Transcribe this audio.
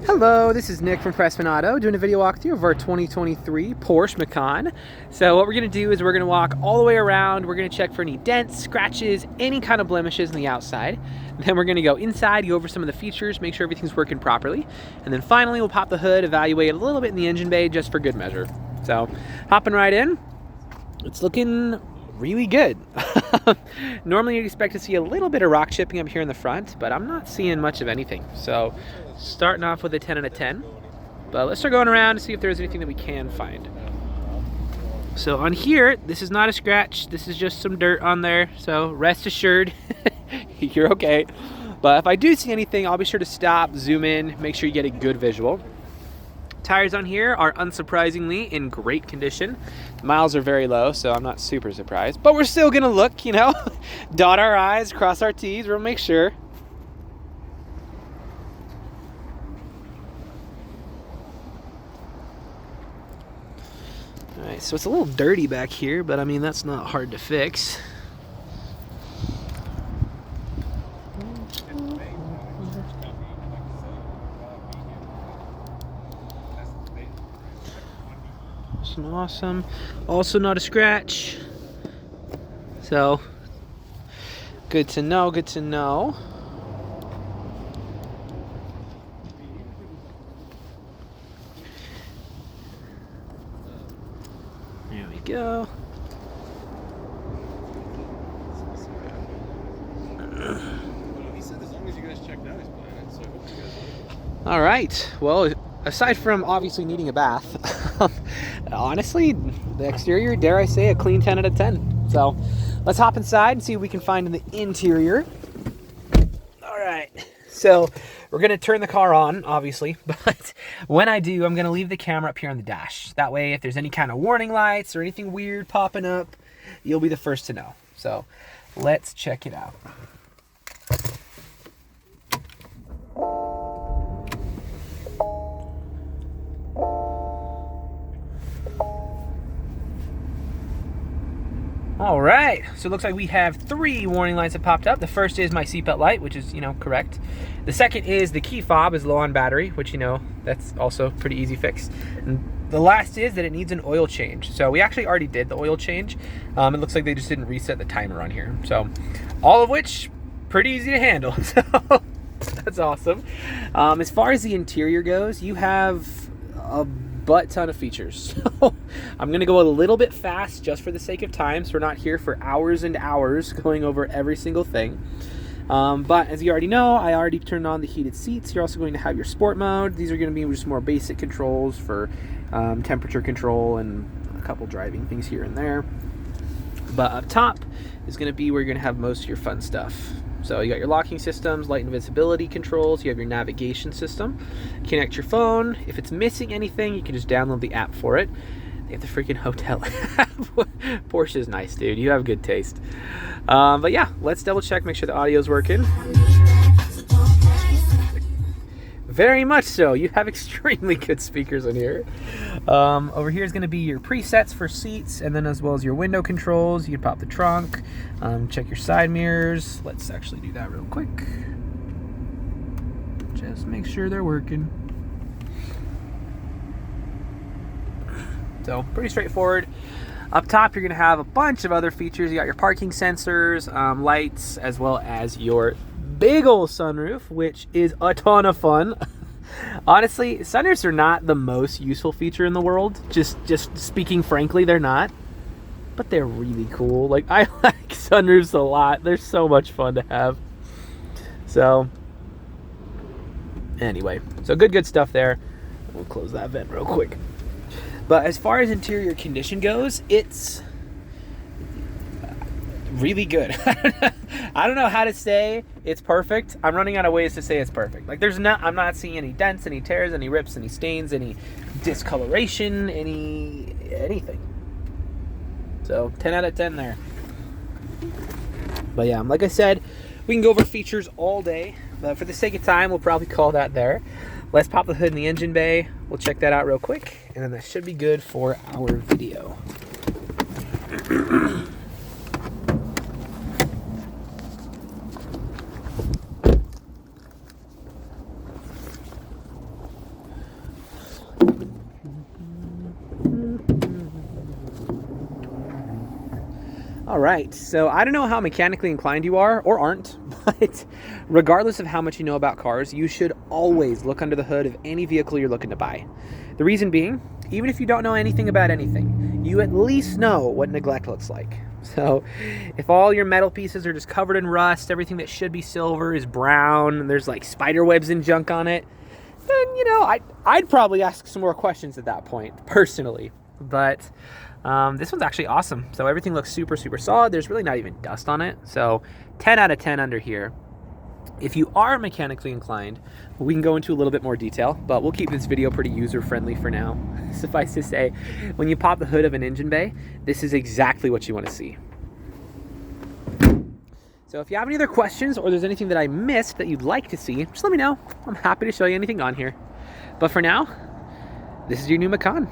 Hello, this is Nick from Prestman Auto doing a video walkthrough of our 2023 Porsche Macan. So what we're going to do is we're going to walk all the way around. We're going to check for any dents, scratches, any kind of blemishes on the outside. Then we're going to go inside, go over some of the features, make sure everything's working properly. And then finally we'll pop the hood, evaluate a little bit in the engine bay just for good measure. So hopping right in, it's looking really good. Normally you'd expect to see a little bit of rock chipping up here in the front, but I'm not seeing much of anything. So starting off with a 10 out of 10, but let's start going around to see if there's anything that we can find. So on here, this is not a scratch, this is just some dirt on there, so rest assured you're okay. But if I do see anything, I'll be sure to stop, zoom in, make sure you get a good visual. Tires on here are unsurprisingly in great condition. Miles are very low, so I'm not super surprised. But we're still gonna look, you know, dot our I's, cross our T's, we'll make sure. All right, so it's a little dirty back here, but I mean, that's not hard to fix. Awesome. Also not a scratch. So good to know, good to know. There we go. All right, well, aside from obviously needing a bath, honestly, the exterior, dare I say, a clean 10 out of 10. So let's hop inside and see what we can find in the interior. All right, so we're gonna turn the car on, obviously, but when I do, I'm gonna leave the camera up here on the dash. That way, if there's any kind of warning lights or anything weird popping up, you'll be the first to know. So let's check it out. All right, so it looks like we have 3 warning lights that popped up. The first is my seatbelt light, which is, you know, correct. The second is the key fob is low on battery, which, you know, that's also pretty easy fix. And the last is that it needs an oil change. So we actually already did the oil change. It looks like they just didn't reset the timer on here. So all of which, pretty easy to handle. So that's awesome. As far as the interior goes, you have a butt ton of features. So I'm gonna go a little bit fast just for the sake of time, so we're not here for hours and hours going over every single thing. But as you already know, I already turned on the heated seats. You're also going to have your sport mode. These are going to be just more basic controls for temperature control and a couple driving things here and there. But up top is going to be where you're going to have most of your fun stuff. So you got your locking systems, light and visibility controls, you have your navigation system, connect your phone. If it's missing anything, you can just download the app for it. They have the freaking hotel app. Porsche is nice, dude. You have good taste. But yeah, let's double check, make sure the audio's working. Very much so. You have extremely good speakers in here. Over here is going to be your presets for seats, and then as well as your window controls. You can pop the trunk, check your side mirrors. Let's actually do that real quick. Just make sure they're working. So pretty straightforward. Up top, you're going to have a bunch of other features. You got your parking sensors, lights, as well as your big old sunroof, which is a ton of fun. Honestly, sunroofs are not the most useful feature in the world. Just speaking frankly, they're not. But they're really cool. Like, I like sunroofs a lot. They're so much fun to have. So, anyway. So, good stuff there. We'll close that vent real quick. But as far as interior condition goes, it's really good. I don't know how to say it's perfect. I'm running out of ways to say it's perfect. Like, I'm not seeing any dents, any tears, any rips, any stains, any discoloration, anything. So 10 out of 10 there. But yeah, like I said, we can go over features all day, but for the sake of time, we'll probably call that there. Let's pop the hood in the engine bay. We'll check that out real quick, and then that should be good for our video. All right, so I don't know how mechanically inclined you are or aren't, but regardless of how much you know about cars, you should always look under the hood of any vehicle you're looking to buy. The reason being, even if you don't know anything about anything, you at least know what neglect looks like. So if all your metal pieces are just covered in rust, everything that should be silver is brown, and there's like spider webs and junk on it, then, you know, I'd probably ask some more questions at that point, personally. But this one's actually awesome. So everything looks super, super solid. There's really not even dust on it. So 10 out of 10 under here. If you are mechanically inclined, we can go into a little bit more detail, but we'll keep this video pretty user-friendly for now. Suffice to say, when you pop the hood of an engine bay, this is exactly what you want to see. So if you have any other questions or there's anything that I missed that you'd like to see, just let me know. I'm happy to show you anything on here. But for now, this is your new Macan.